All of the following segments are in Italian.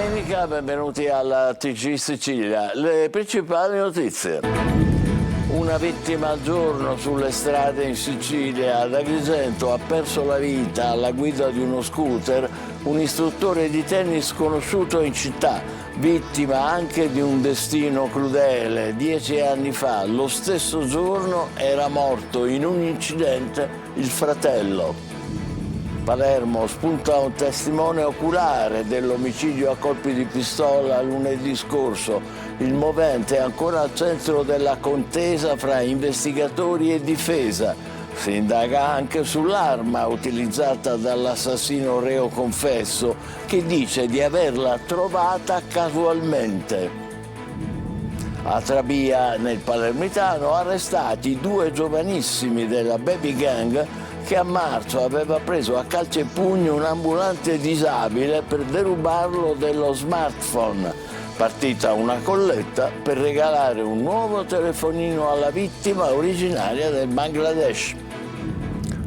domenica, benvenuti alla TG Sicilia. Le principali notizie. Una vittima al giorno sulle strade in Sicilia. Ad Agrigento ha perso la vita alla guida di uno scooter un istruttore di tennis conosciuto in città, vittima anche di un destino crudele. 10 anni fa, lo stesso giorno, era morto in un incidente il fratello. Palermo spunta un testimone oculare dell'omicidio a colpi di pistola lunedì scorso. Il movente è ancora al centro della contesa fra investigatori e difesa. Si indaga anche sull'arma utilizzata dall'assassino reo confesso, che dice di averla trovata casualmente. A Trabia, nel palermitano, arrestati 2 giovanissimi della baby gang che a marzo aveva preso a calci e pugni un ambulante disabile per derubarlo dello smartphone. Partita una colletta per regalare un nuovo telefonino alla vittima originaria del Bangladesh.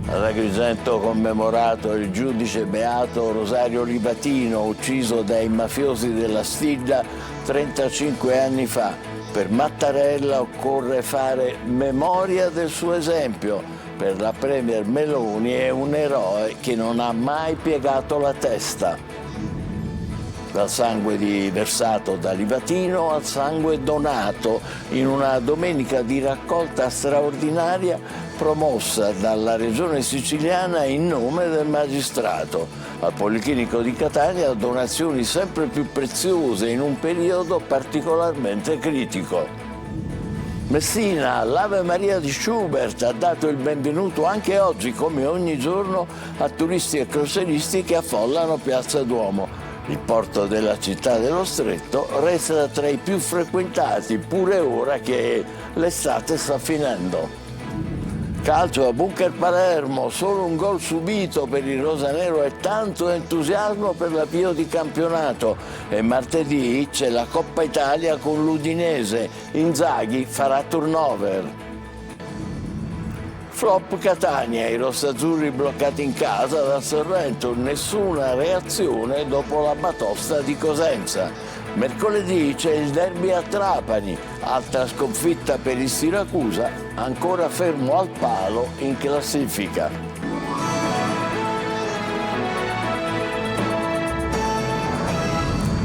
Ad Agrigento commemorato il giudice beato Rosario Livatino, ucciso dai mafiosi della Stilla 35 anni fa. Per Mattarella occorre fare memoria del suo esempio. Per la Premier Meloni è un eroe che non ha mai piegato la testa. Dal sangue versato da Livatino al sangue donato in una domenica di raccolta straordinaria promossa dalla Regione Siciliana in nome del magistrato. Al Policlinico di Catania donazioni sempre più preziose in un periodo particolarmente critico. Messina, l'Ave Maria di Schubert ha dato il benvenuto anche oggi, come ogni giorno, a turisti e crocieristi che affollano Piazza Duomo. Il porto della città dello Stretto resta tra i più frequentati, pure ora che l'estate sta finendo. Calcio a Bunker Palermo, solo un gol subito per il rosanero e tanto entusiasmo per l'avvio di campionato. E martedì c'è la Coppa Italia con l'Udinese. Inzaghi farà turnover. Flop Catania, i rossazzurri bloccati in casa dal Sorrento, nessuna reazione dopo la batosta di Cosenza. Mercoledì c'è il derby a Trapani, altra sconfitta per il Siracusa, ancora fermo al palo in classifica.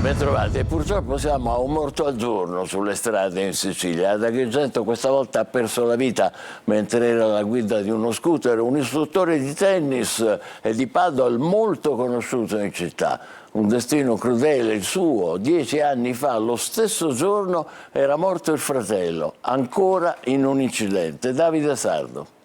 Bentrovati, purtroppo siamo a un morto al giorno sulle strade in Sicilia. Ad Agrigento questa volta ha perso la vita mentre era alla guida di uno scooter un istruttore di tennis e di paddle molto conosciuto in città. Un destino crudele il suo. 10 anni fa, lo stesso giorno, era morto il fratello, ancora in un incidente. Davide Sardo.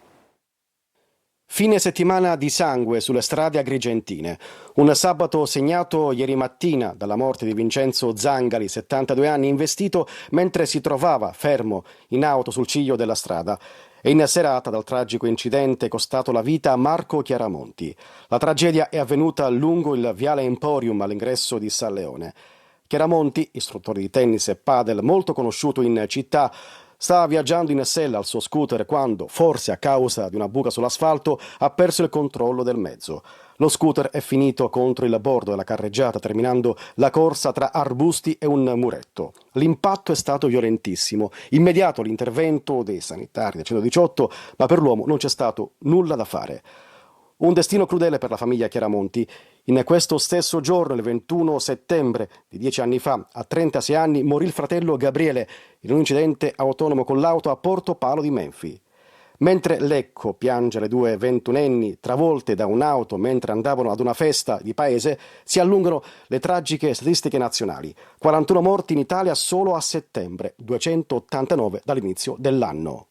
Fine settimana di sangue sulle strade agrigentine. Un sabato segnato ieri mattina dalla morte di Vincenzo Zangali, 72 anni, investito mentre si trovava fermo in auto sul ciglio della strada. E in serata dal tragico incidente costato la vita a Marco Chiaramonti. La tragedia è avvenuta lungo il viale Emporium all'ingresso di San Leone. Chiaramonti, istruttore di tennis e padel molto conosciuto in città, stava viaggiando in sella al suo scooter quando, forse a causa di una buca sull'asfalto, ha perso il controllo del mezzo. Lo scooter è finito contro il bordo della carreggiata, terminando la corsa tra arbusti e un muretto. L'impatto è stato violentissimo. Immediato l'intervento dei sanitari del 118, ma per l'uomo non c'è stato nulla da fare. Un destino crudele per la famiglia Chiaramonti. In questo stesso giorno, il 21 settembre di 10 anni fa, a 36 anni, morì il fratello Gabriele in un incidente autonomo con l'auto a Porto Palo di Menfi. Mentre Lecco piange le 2 ventunenni travolte da un'auto mentre andavano ad una festa di paese, si allungano le tragiche statistiche nazionali. 41 morti in Italia solo a settembre, 289 dall'inizio dell'anno.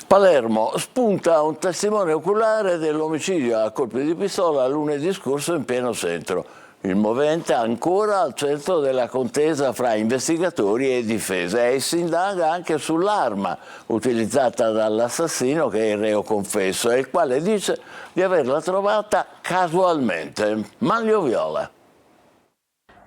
Palermo, spunta un testimone oculare dell'omicidio a colpi di pistola lunedì scorso in pieno centro. Il movente ancora al centro della contesa fra investigatori e difesa e si indaga anche sull'arma utilizzata dall'assassino, che è il reo confesso e il quale dice di averla trovata casualmente. Manlio Viola.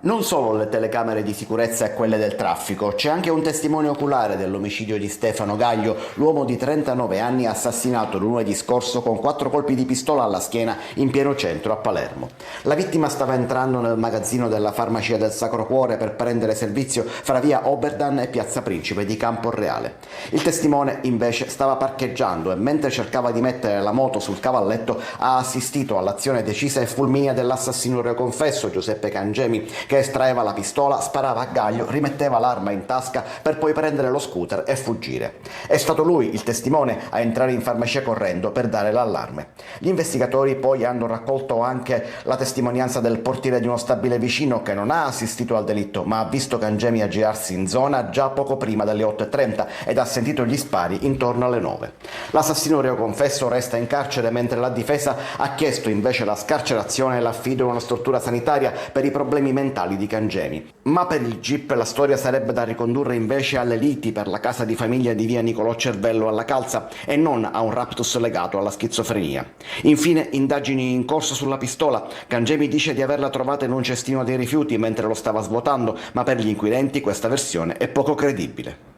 Non solo le telecamere di sicurezza e quelle del traffico, c'è anche un testimone oculare dell'omicidio di Stefano Gaglio, l'uomo di 39 anni assassinato lunedì scorso con 4 colpi di pistola alla schiena in pieno centro a Palermo. La vittima stava entrando nel magazzino della farmacia del Sacro Cuore per prendere servizio fra via Oberdan e piazza Principe di Camporreale. Il testimone invece stava parcheggiando e mentre cercava di mettere la moto sul cavalletto ha assistito all'azione decisa e fulminea dell'assassino reconfesso Giuseppe Cangemi, che estraeva la pistola, sparava a Gaglio, rimetteva l'arma in tasca per poi prendere lo scooter e fuggire. È stato lui, il testimone, a entrare in farmacia correndo per dare l'allarme. Gli investigatori poi hanno raccolto anche la testimonianza del portiere di uno stabile vicino che non ha assistito al delitto ma ha visto Cangemi aggirarsi in zona già poco prima delle 8:30 ed ha sentito gli spari intorno alle 9. L'assassino reo confesso resta in carcere mentre la difesa ha chiesto invece la scarcerazione e l'affido in una struttura sanitaria per i problemi mentali di Cangemi. Ma per il GIP la storia sarebbe da ricondurre invece alle liti per la casa di famiglia di via Nicolò Cervello alla Calza e non a un raptus legato alla schizofrenia. Infine, indagini in corso sulla pistola. Cangemi dice di averla trovata in un cestino dei rifiuti mentre lo stava svuotando, ma per gli inquirenti questa versione è poco credibile.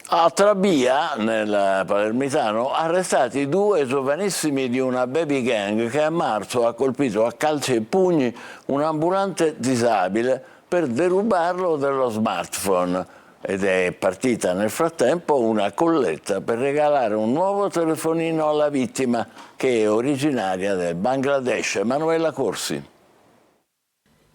A Trabia, nel Palermitano, arrestati 2 giovanissimi di una baby gang che a marzo ha colpito a calci e pugni un ambulante disabile per derubarlo dello smartphone. Ed è partita nel frattempo una colletta per regalare un nuovo telefonino alla vittima, che è originaria del Bangladesh. Emanuela Corsi.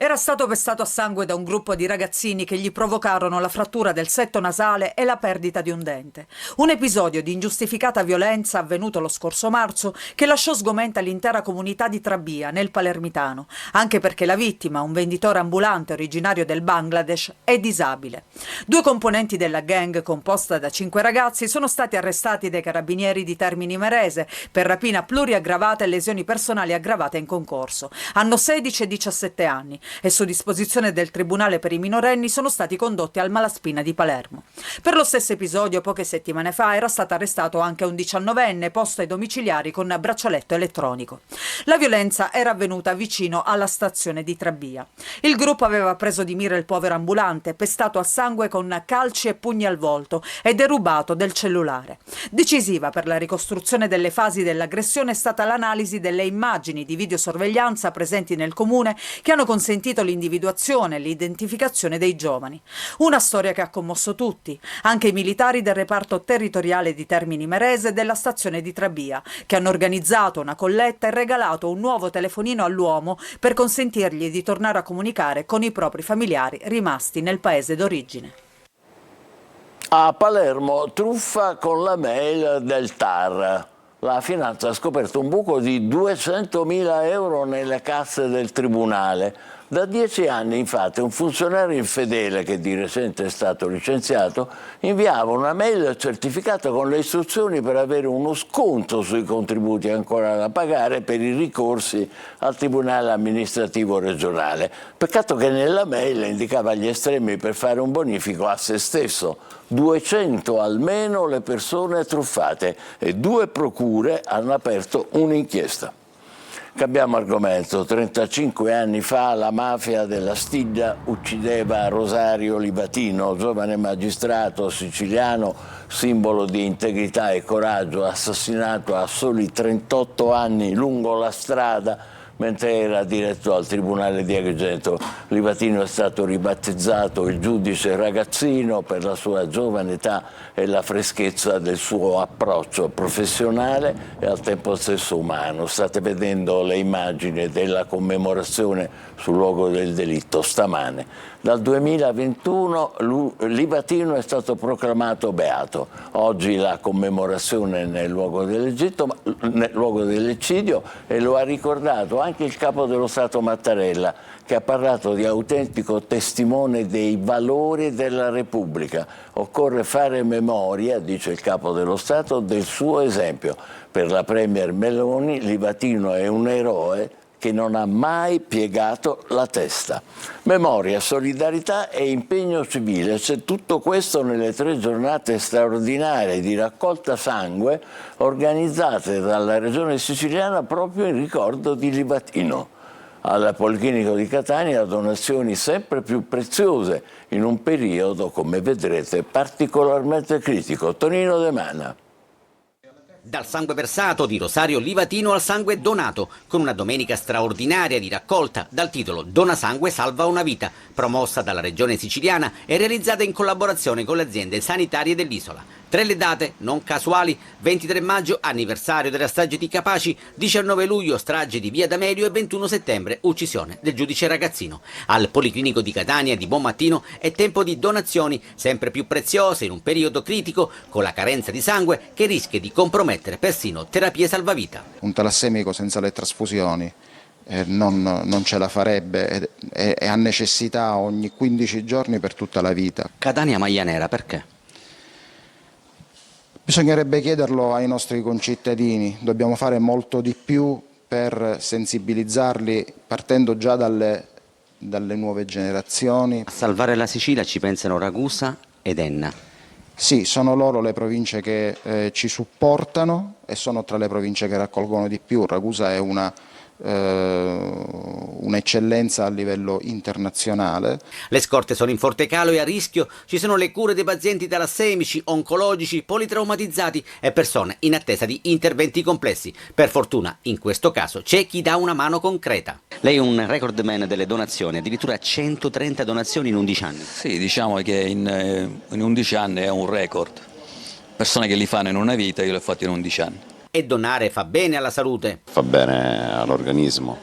Era stato pestato a sangue da un gruppo di ragazzini che gli provocarono la frattura del setto nasale e la perdita di un dente. Un episodio di ingiustificata violenza avvenuto lo scorso marzo che lasciò sgomenta l'intera comunità di Trabia, nel Palermitano, anche perché la vittima, un venditore ambulante originario del Bangladesh, è disabile. 2 componenti della gang, composta da 5 ragazzi, sono stati arrestati dai carabinieri di Termini Imerese per rapina pluriaggravata e lesioni personali aggravate in concorso. Hanno 16 e 17 anni. E su disposizione del Tribunale per i minorenni sono stati condotti al Malaspina di Palermo. Per lo stesso episodio, poche settimane fa, era stato arrestato anche un 19enne posto ai domiciliari con braccialetto elettronico. La violenza era avvenuta vicino alla stazione di Trabia. Il gruppo aveva preso di mira il povero ambulante, pestato a sangue con calci e pugni al volto e derubato del cellulare. Decisiva per la ricostruzione delle fasi dell'aggressione è stata l'analisi delle immagini di videosorveglianza presenti nel comune che hanno consentito l'individuazione e l'identificazione dei giovani. Una storia che ha commosso tutti, anche i militari del reparto territoriale di Termini Imerese e della stazione di Trabia, che hanno organizzato una colletta e regalato un nuovo telefonino all'uomo per consentirgli di tornare a comunicare con i propri familiari rimasti nel paese d'origine. A Palermo, truffa con la mail del TAR. La finanza ha scoperto un buco di 200.000 euro nelle casse del Tribunale. Da 10 anni, infatti, un funzionario infedele, che di recente è stato licenziato, inviava una mail certificata con le istruzioni per avere uno sconto sui contributi ancora da pagare per i ricorsi al Tribunale amministrativo regionale. Peccato che nella mail indicava gli estremi per fare un bonifico a se stesso. 200 almeno le persone truffate e 2 procure hanno aperto un'inchiesta. Cambiamo argomento. 35 anni fa la mafia della Stiglia uccideva Rosario Livatino, giovane magistrato siciliano, simbolo di integrità e coraggio, assassinato a soli 38 anni lungo la strada mentre era diretto al Tribunale di Agrigento. Livatino è stato ribattezzato il giudice ragazzino per la sua giovane età e la freschezza del suo approccio professionale e al tempo stesso umano. State vedendo le immagini della commemorazione sul luogo del delitto stamane. Dal 2021 Livatino è stato proclamato beato. Oggi la commemorazione nel luogo dell'eccidio e lo ha ricordato anche il capo dello Stato Mattarella, che ha parlato di autentico testimone dei valori della Repubblica. Occorre fare memoria, dice il capo dello Stato, del suo esempio. Per la Premier Meloni Livatino è un eroe che non ha mai piegato la testa. Memoria, solidarietà e impegno civile. C'è tutto questo nelle 3 giornate straordinarie di raccolta sangue organizzate dalla Regione Siciliana proprio in ricordo di Livatino. Al Policlinico di Catania donazioni sempre più preziose in un periodo, come vedrete, particolarmente critico. Tonino De Mana. Dal sangue versato di Rosario Livatino al sangue donato, con una domenica straordinaria di raccolta dal titolo Dona sangue salva una vita, promossa dalla regione siciliana e realizzata in collaborazione con le aziende sanitarie dell'isola. 3 le date, non casuali: 23 maggio, anniversario della strage di Capaci, 19 luglio, strage di Via D'Amelio e 21 settembre, uccisione del giudice ragazzino. Al Policlinico di Catania di buon mattino è tempo di donazioni, sempre più preziose in un periodo critico, con la carenza di sangue che rischia di compromettere persino terapie salvavita. Un talassemico senza le trasfusioni non ce la farebbe e ha necessità ogni 15 giorni per tutta la vita. Catania maglia nera, perché? Bisognerebbe chiederlo ai nostri concittadini, dobbiamo fare molto di più per sensibilizzarli partendo già dalle nuove generazioni. A salvare la Sicilia ci pensano Ragusa ed Enna. Sì, sono loro le province che ci supportano e sono tra le province che raccolgono di più. Ragusa è un'eccellenza a livello internazionale. Le scorte sono in forte calo e a rischio ci sono le cure dei pazienti talassemici, oncologici, politraumatizzati e persone in attesa di interventi complessi. Per fortuna in questo caso c'è chi dà una mano concreta. Lei è un record man delle donazioni, addirittura 130 donazioni in 11 anni. Sì, diciamo che in 11 anni è un record. Persone che li fanno in una vita, io l'ho fatto in 11 anni. E donare fa bene alla salute. Fa bene all'organismo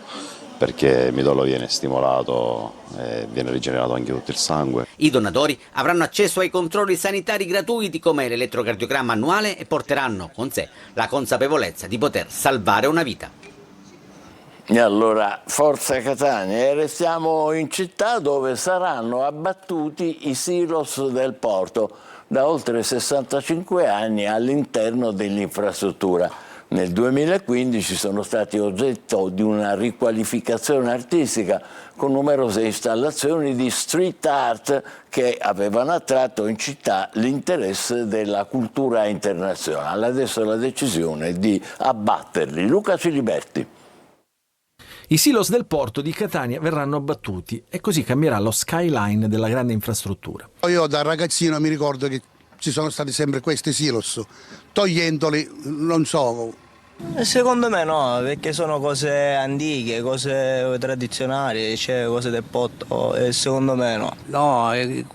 perché il midollo viene stimolato e viene rigenerato anche tutto il sangue. I donatori avranno accesso ai controlli sanitari gratuiti come l'elettrocardiogramma annuale e porteranno con sé la consapevolezza di poter salvare una vita. E allora, forza Catania, e restiamo in città dove saranno abbattuti i silos del porto da oltre 65 anni all'interno dell'infrastruttura. Nel 2015 sono stati oggetto di una riqualificazione artistica con numerose installazioni di street art che avevano attratto in città l'interesse della cultura internazionale. Adesso la decisione di abbatterli. Luca Ciliberti. I silos del porto di Catania verranno abbattuti e così cambierà lo skyline della grande infrastruttura. Io da ragazzino mi ricordo che ci sono stati sempre questi silos, togliendoli non so. Secondo me no, perché sono cose antiche, cose tradizionali, cioè cose del porto, e secondo me no. No,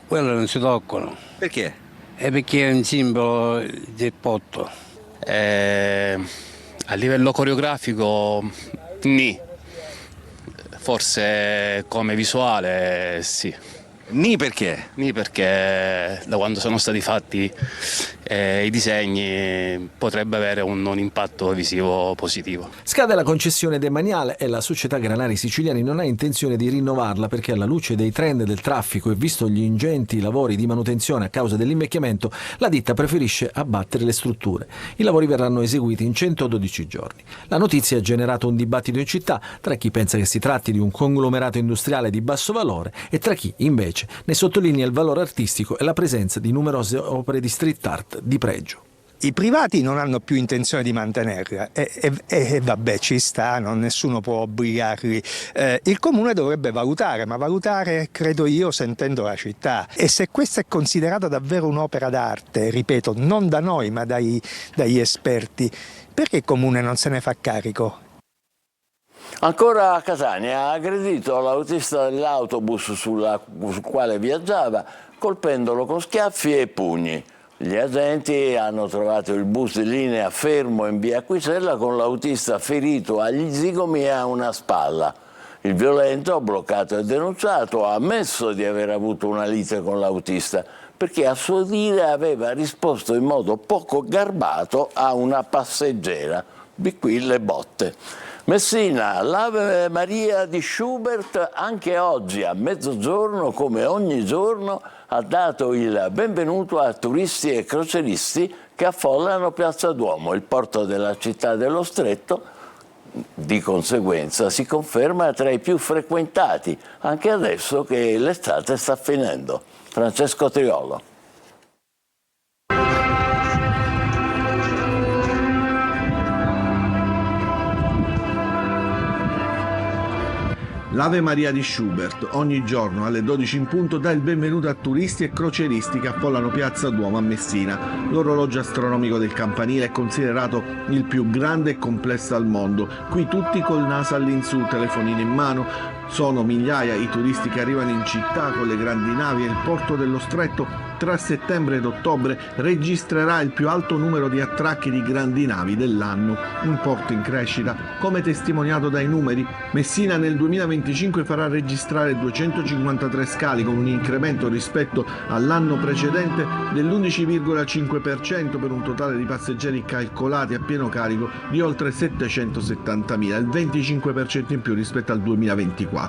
quello non si toccano. Perché? È perché è un simbolo del porto. A livello coreografico, nì. Forse come visuale sì. Ni perché? Ni perché da quando sono stati fatti i disegni potrebbe avere un impatto visivo positivo. Scade la concessione demaniale e la società Granari Siciliani non ha intenzione di rinnovarla perché alla luce dei trend del traffico e visto gli ingenti lavori di manutenzione a causa dell'invecchiamento, la ditta preferisce abbattere le strutture. I lavori verranno eseguiti in 112 giorni. La notizia ha generato un dibattito in città tra chi pensa che si tratti di un conglomerato industriale di basso valore e tra chi invece ne sottolinea il valore artistico e la presenza di numerose opere di street art di pregio. I privati non hanno più intenzione di mantenerla e vabbè, ci sta, nessuno può obbligarli. Il comune dovrebbe valutare, ma valutare credo io sentendo la città. E se questa è considerata davvero un'opera d'arte, ripeto, non da noi ma dagli esperti, perché il comune non se ne fa carico? Ancora a Catania ha aggredito l'autista dell'autobus sul quale viaggiava, colpendolo con schiaffi e pugni. Gli agenti hanno trovato il bus di linea fermo in via Acquisella con l'autista ferito agli zigomi e a una spalla. Il violento, bloccato e denunciato, ha ammesso di aver avuto una lite con l'autista perché a suo dire aveva risposto in modo poco garbato a una passeggera. Di qui le botte. Messina, l'Ave Maria di Schubert anche oggi a mezzogiorno, come ogni giorno, ha dato il benvenuto a turisti e croceristi che affollano Piazza Duomo. Il porto della città dello Stretto, di conseguenza, si conferma tra i più frequentati, anche adesso che l'estate sta finendo. Francesco Triolo. L'Ave Maria di Schubert ogni giorno alle 12 in punto dà il benvenuto a turisti e croceristi che affollano Piazza Duomo a Messina. L'orologio astronomico del campanile è considerato il più grande e complesso al mondo. Qui tutti col naso all'insù, telefonino in mano. Sono migliaia i turisti che arrivano in città con le grandi navi e il porto dello Stretto tra settembre ed ottobre registrerà il più alto numero di attracchi di grandi navi dell'anno, un porto in crescita, come testimoniato dai numeri. Messina nel 2025 farà registrare 253 scali con un incremento rispetto all'anno precedente dell'11,5% per un totale di passeggeri calcolati a pieno carico di oltre 770.000, il 25% in più rispetto al 2024.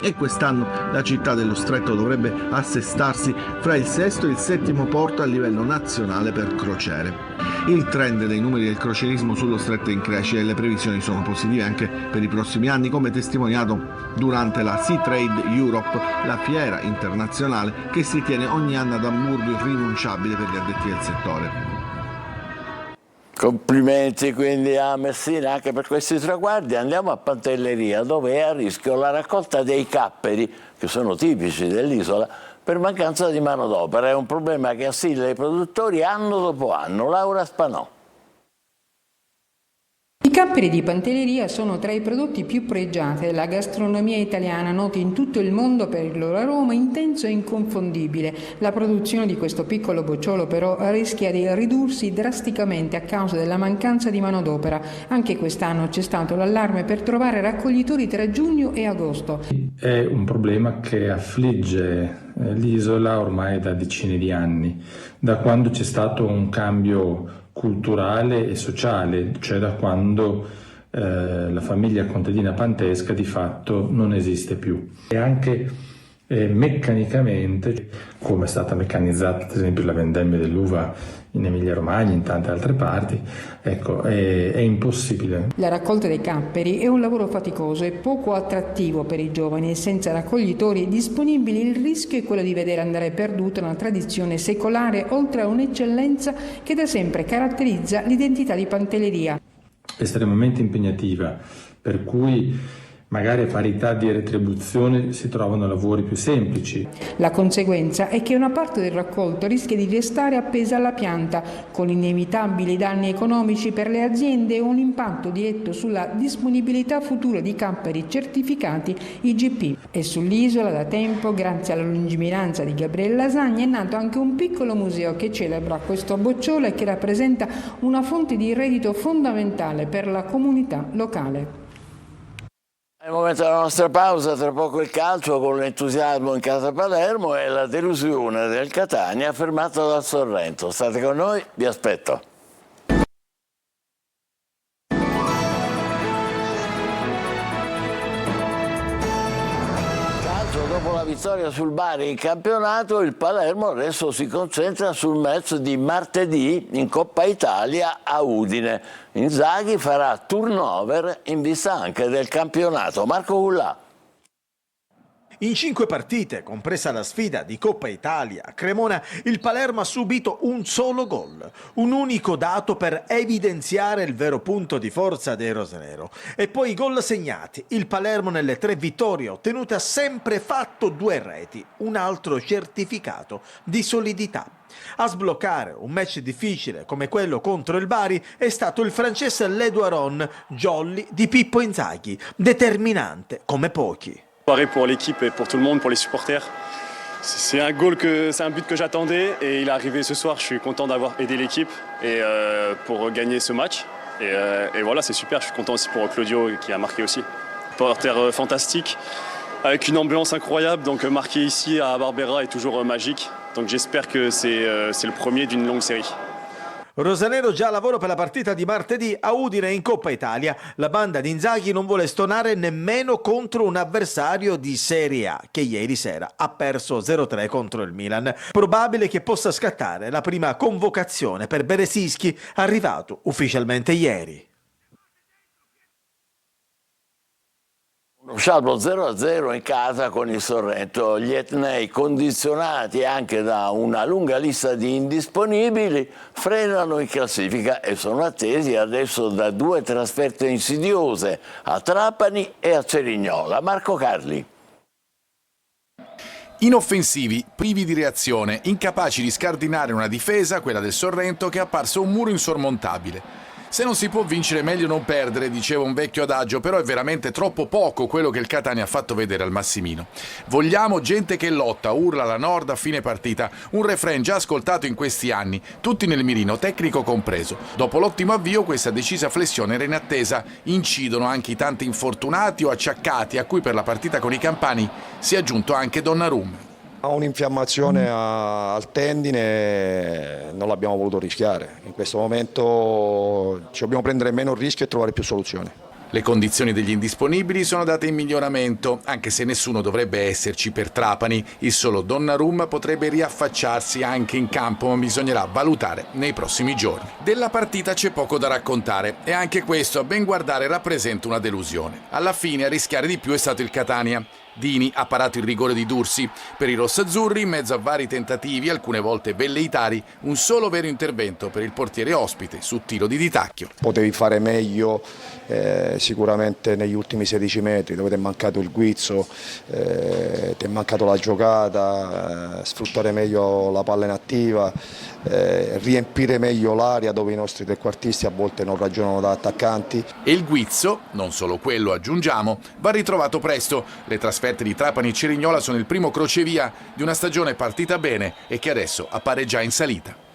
E quest'anno la città dello Stretto dovrebbe assestarsi fra il sesto e il settimo porto a livello nazionale per crociere. Il trend dei numeri del crocierismo sullo Stretto è in crescita e le previsioni sono positive anche per i prossimi anni, come testimoniato durante la Sea Trade Europe, la fiera internazionale che si tiene ogni anno ad Amburgo, irrinunciabile per gli addetti del settore. Complimenti quindi a Messina anche per questi traguardi. Andiamo a Pantelleria, dove è a rischio la raccolta dei capperi, che sono tipici dell'isola, per mancanza di manodopera. È un problema che assilla i produttori anno dopo anno. Laura Spanò. I capperi di Pantelleria sono tra i prodotti più pregiati della gastronomia italiana, noti in tutto il mondo per il loro aroma intenso e inconfondibile. La produzione di questo piccolo bocciolo però rischia di ridursi drasticamente a causa della mancanza di manodopera. Anche quest'anno c'è stato l'allarme per trovare raccoglitori tra giugno e agosto. È un problema che affligge l'isola ormai da decine di anni, da quando c'è stato un cambio culturale e sociale, cioè da quando la famiglia contadina pantesca di fatto non esiste più. E anche meccanicamente, come è stata meccanizzata ad esempio la vendemmia dell'uva in Emilia-Romagna, in tante altre parti, ecco, è impossibile. La raccolta dei capperi è un lavoro faticoso e poco attrattivo per i giovani e senza raccoglitori disponibili il rischio è quello di vedere andare perduta una tradizione secolare oltre a un'eccellenza che da sempre caratterizza l'identità di Pantelleria. Estremamente impegnativa, per cui magari a parità di retribuzione si trovano lavori più semplici. La conseguenza è che una parte del raccolto rischia di restare appesa alla pianta, con inevitabili danni economici per le aziende e un impatto diretto sulla disponibilità futura di capperi certificati IGP. E sull'isola da tempo, grazie alla lungimiranza di Gabriele Lasagna, è nato anche un piccolo museo che celebra questo bocciolo e che rappresenta una fonte di reddito fondamentale per la comunità locale. È il momento della nostra pausa, tra poco il calcio con l'entusiasmo in casa Palermo e la delusione del Catania fermato dal Sorrento. State con noi, vi aspetto. Dopo la vittoria sul Bari in campionato, il Palermo adesso si concentra sul match di martedì in Coppa Italia a Udine. Inzaghi farà turnover in vista anche del campionato. Marco Cullà. In 5 partite, compresa la sfida di Coppa Italia a Cremona, il Palermo ha subito un solo gol, un unico dato per evidenziare il vero punto di forza dei rosanero. E poi i gol segnati. Il Palermo nelle 3 vittorie ottenute ha sempre fatto 2 reti, un altro certificato di solidità. A sbloccare un match difficile come quello contro il Bari è stato il francese Ledouaron, jolly di Pippo Inzaghi, determinante come pochi. Pareil pour l'équipe et pour tout le monde, pour les supporters. C'est un but que j'attendais et il est arrivé ce soir. Je suis content d'avoir aidé l'équipe et pour gagner ce match. Et voilà, c'est super. Je suis content aussi pour Claudio qui a marqué aussi. Porteur fantastique, avec une ambiance incroyable. Donc marquer ici à Barbera est toujours magique. Donc j'espère que c'est le premier d'une longue série. Rosanero già a lavoro per la partita di martedì a Udine in Coppa Italia. La banda di Inzaghi non vuole stonare nemmeno contro un avversario di Serie A che ieri sera ha perso 0-3 contro il Milan. Probabile che possa scattare la prima convocazione per Beresischi, arrivato ufficialmente ieri. Scialbo 0-0 in casa con il Sorrento. Gli etnei, condizionati anche da una lunga lista di indisponibili, frenano in classifica e sono attesi adesso da 2 trasferte insidiose a Trapani e a Cerignola. Marco Carli. Inoffensivi, privi di reazione, incapaci di scardinare una difesa, quella del Sorrento, che è apparso un muro insormontabile. Se non si può vincere meglio non perdere, diceva un vecchio adagio, però è veramente troppo poco quello che il Catania ha fatto vedere al Massimino. Vogliamo gente che lotta, urla la Nord a fine partita, un refrain già ascoltato in questi anni, tutti nel mirino, tecnico compreso. Dopo l'ottimo avvio questa decisa flessione era in attesa, incidono anche i tanti infortunati o acciaccati a cui per la partita con i campani si è aggiunto anche Donnarumma. Ha un'infiammazione al tendine, non l'abbiamo voluto rischiare. In questo momento ci dobbiamo prendere meno rischi e trovare più soluzioni. Le condizioni degli indisponibili sono date in miglioramento, anche se nessuno dovrebbe esserci per Trapani. Il solo Donnarumma potrebbe riaffacciarsi anche in campo, ma bisognerà valutare nei prossimi giorni. Della partita c'è poco da raccontare e anche questo, a ben guardare, rappresenta una delusione. Alla fine a rischiare di più è stato il Catania. Dini ha parato il rigore di Dursi. Per i rossazzurri, in mezzo a vari tentativi, alcune volte velleitari, un solo vero intervento per il portiere ospite su tiro di Ditacchio. Potevi fare meglio sicuramente negli ultimi 16 metri, dove ti è mancato il guizzo, ti è mancato la giocata, sfruttare meglio la palla inattiva, riempire meglio l'area dove i nostri trequartisti a volte non ragionano da attaccanti. E il guizzo, non solo quello aggiungiamo, va ritrovato presto. Le trasferte di Trapani e Cerignola sono il primo crocevia di una stagione partita bene e che adesso appare già in salita.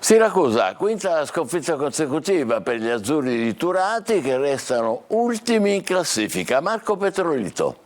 Siracusa, quinta sconfitta consecutiva per gli azzurri di Turati che restano ultimi in classifica. Marco Petrolito.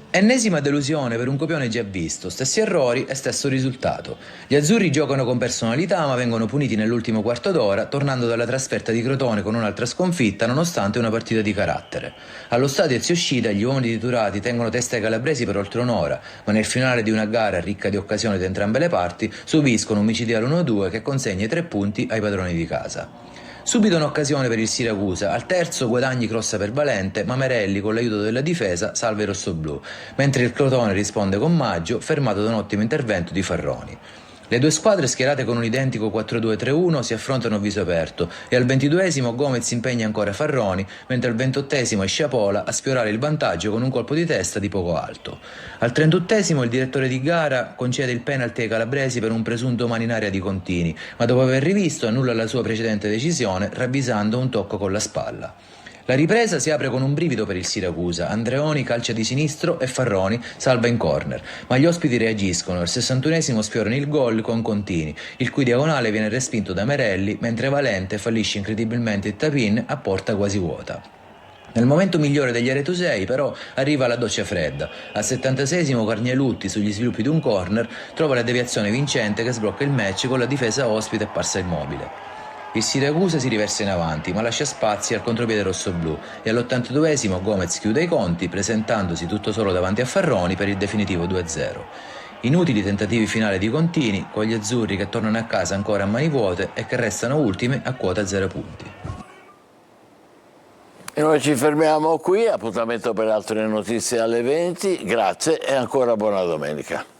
Ennesima delusione per un copione già visto, stessi errori e stesso risultato. Gli azzurri giocano con personalità ma vengono puniti nell'ultimo quarto d'ora, tornando dalla trasferta di Crotone con un'altra sconfitta nonostante una partita di carattere. Allo stadio Eziouscita gli uomini di Turati tengono testa ai calabresi per oltre un'ora, ma nel finale di una gara ricca di occasioni da entrambe le parti subiscono un micidiale 1-2 che consegna i 3 punti ai padroni di casa. Subito un'occasione per il Siracusa, al terzo Guadagni crossa per Valente, ma Merelli con l'aiuto della difesa salva i rossoblù, mentre il Crotone risponde con Maggio, fermato da un ottimo intervento di Farroni. Le due squadre schierate con un identico 4-2-3-1 si affrontano a viso aperto e al 22esimo Gomez impegna ancora Farroni, mentre al 28esimo è Sciapola a sfiorare il vantaggio con un colpo di testa di poco alto. Al 38esimo il direttore di gara concede il penalty ai calabresi per un presunto mano in aria di Contini, ma dopo aver rivisto annulla la sua precedente decisione ravvisando un tocco con la spalla. La ripresa si apre con un brivido per il Siracusa, Andreoni calcia di sinistro e Farroni salva in corner, ma gli ospiti reagiscono, al 61esimo sfiorano il gol con Contini, il cui diagonale viene respinto da Merelli, mentre Valente fallisce incredibilmente il tap-in a porta quasi vuota. Nel momento migliore degli aretusei però arriva la doccia fredda. Al 76esimo Carnielutti sugli sviluppi di un corner trova la deviazione vincente che sblocca il match con la difesa ospite apparsa immobile. Il Siracusa si riversa in avanti, ma lascia spazi al contropiede rossoblù e all'82esimo Gomez chiude i conti, presentandosi tutto solo davanti a Farroni per il definitivo 2-0. Inutili tentativi finali di Contini, con gli azzurri che tornano a casa ancora a mani vuote e che restano ultimi a quota 0 punti. E noi ci fermiamo qui, appuntamento per altre notizie alle 20, grazie e ancora buona domenica.